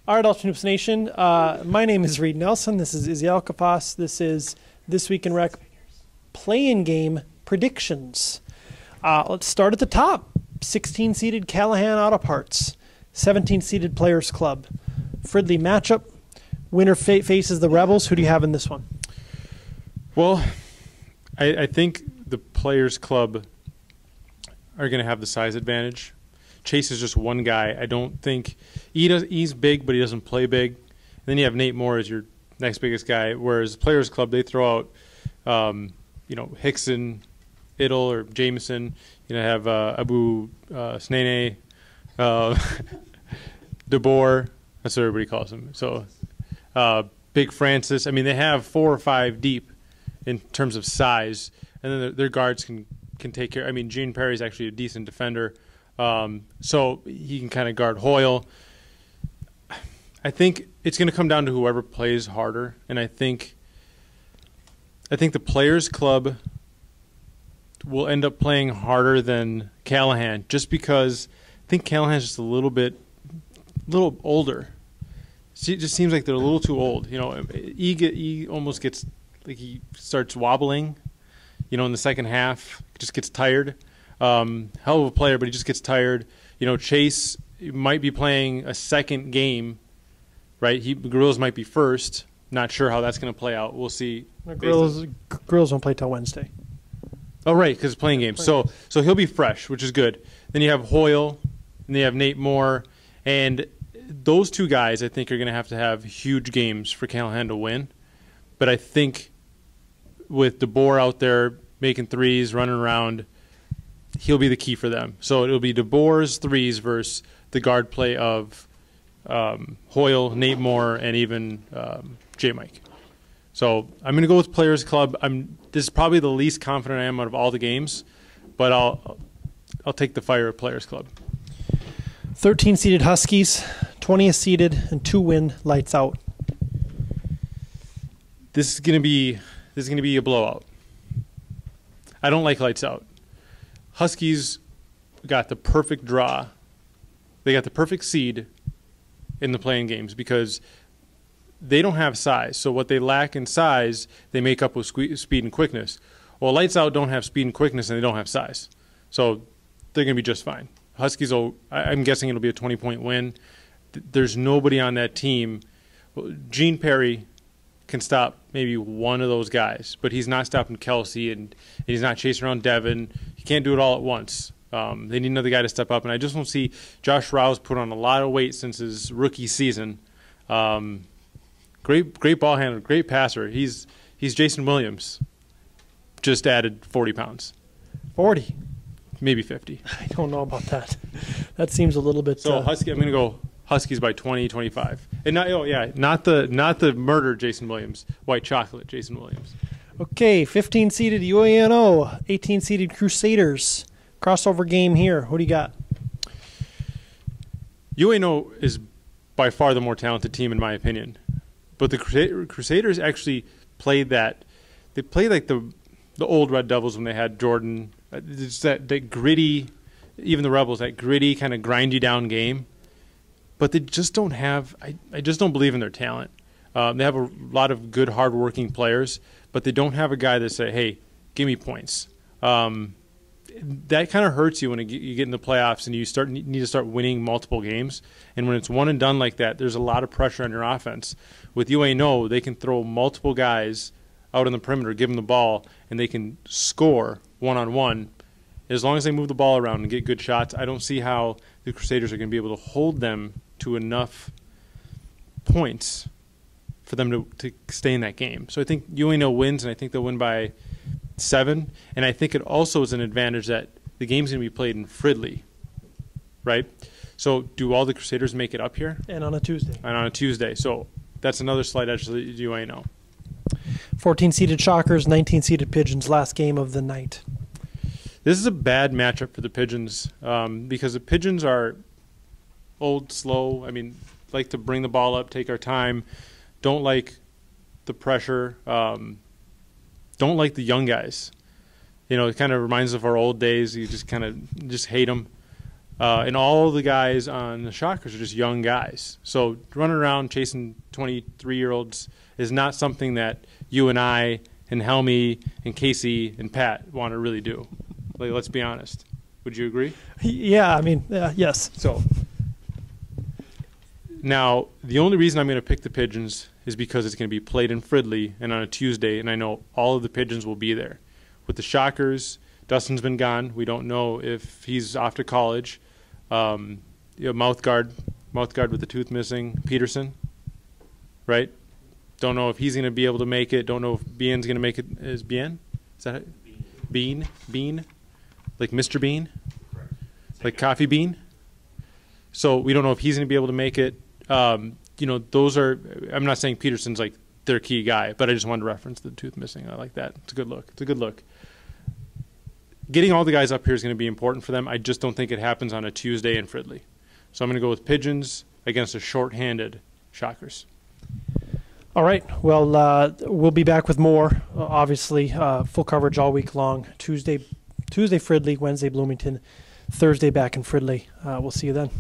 All right, Ultra Hoops Nation. My name is Reed Nelson. This is Izzy Elkaffas. This is This Week in Rec play-in game predictions. Let's start at the top. 16-seeded Callahan Auto Parts. 17-seeded Players Club. Fridley matchup. Winner faces the Rebels. Who do you have in this one? Well, I think the Players Club are going to have the size advantage. Chase is just one guy. I don't think he's big, but he doesn't play big. And then you have Nate Moore as your next biggest guy. Whereas Players Club, they throw out, Hickson, Idle, or Jameson. Have Abu Snene, DeBoer. That's what everybody calls him. So Big Francis. I mean, they have 4 or 5 deep in terms of size, and then their guards can take care. I mean, Gene Perry's actually a decent defender. So he can kind of guard Hoyle. I think it's going to come down to whoever plays harder, and I think the Players Club will end up playing harder than Callahan, just because I think Callahan's just a little older. It just seems like they're a little too old. He almost gets like he starts wobbling. In the second half, just gets tired. Hell of a player, but he just gets tired. Chase might be playing a second game, right? Gorillas might be first. Not sure how that's going to play out. We'll see. Gorillas don't play till Wednesday. Oh, right, because it's playing games. So he'll be fresh, which is good. Then you have Hoyle, and then you have Nate Moore, and those two guys I think are going to have huge games for Callahan to win. But I think with DeBoer out there making threes, running around, he'll be the key for them. So it'll be DeBoer's threes versus the guard play of Hoyle, Nate Moore, and even J. Mike. So I'm going to go with Players Club. This is probably the least confident I am out of all the games, but I'll take the fire at Players Club. 13-seeded Huskies, 20th seeded, and 2-win Lights Out. This is going to be a blowout. I don't like Lights Out. Huskies got the perfect draw. They got the perfect seed in the playing games because they don't have size. So what they lack in size, they make up with speed and quickness. Well, Lights Out don't have speed and quickness, and they don't have size. So they're going to be just fine. Huskies, I'm guessing it'll be a 20-point win. There's nobody on that team. Gene Perry can stop maybe one of those guys, but he's not stopping Kelsey, and he's not chasing around Devin. He can't do it all at once. They need another guy to step up, and I just don't see Josh Rouse put on a lot of weight since his rookie season. Great ball handler, great passer. He's Jason Williams, just added 40 pounds. 40? Maybe 50. I don't know about that. That seems a little bit... So Husky, I'm going to go Huskies by 20, 25. And not the murder Jason Williams, white chocolate Jason Williams. Okay, 15-seeded UANO, 18-seeded Crusaders. Crossover game here. Who do you got? UANO is by far the more talented team in my opinion. But the Crusaders actually played that. They played like the old Red Devils when they had Jordan. It's that gritty, even the Rebels, that gritty kind of grind you down game. But they just don't have – I just don't believe in their talent. They have a lot of good, hard-working players, but they don't have a guy that say, hey, give me points. That kind of hurts you when you get in the playoffs and you need to start winning multiple games. And when it's one and done like that, there's a lot of pressure on your offense. With UANO, they can throw multiple guys out on the perimeter, give them the ball, and they can score one-on-one. As long as they move the ball around and get good shots, I don't see how the Crusaders are going to be able to hold them to enough points for them to stay in that game. So I think UANO wins, and I think they'll win by 7. And I think it also is an advantage that the game's going to be played in Fridley, right? So do all the Crusaders make it up here? And on a Tuesday. And on a Tuesday. So that's another slight edge to the UANO. 14-seeded Shockers, 19-seeded Pigeons, last game of the night. This is a bad matchup for the Pigeons because the Pigeons are old, slow. I mean, like to bring the ball up, take our time. Don't like the pressure. Don't like the young guys. It kind of reminds us of our old days. You just kind of hate them. And all the guys on the Shockers are just young guys. So running around chasing 23-year-olds is not something that you and I and Helmy and Casey and Pat want to really do. Like, let's be honest. Would you agree? Yeah, I mean, yes. So now the only reason I'm going to pick the Pigeons is because it's going to be played in Fridley and on a Tuesday, and I know all of the Pigeons will be there. With the Shockers, Dustin's been gone. We don't know if he's off to college. Mouth guard with the tooth missing, Peterson, right? Don't know if he's going to be able to make it. Don't know if Bean's going to make it. Is Bien? Is that it? Bean? Like Mr. Bean? Correct. Like Coffee Bean? So we don't know if he's going to be able to make it. Those are, I'm not saying Peterson's like their key guy, but I just wanted to reference the tooth missing. I like that. It's a good look. Getting all the guys up here is going to be important for them. I just don't think it happens on a Tuesday in Fridley. So I'm going to go with Pigeons against a short-handed Shockers. All right. Well, we'll be back with more. Obviously, full coverage all week long. Tuesday Fridley, Wednesday Bloomington, Thursday back in Fridley. We'll see you then.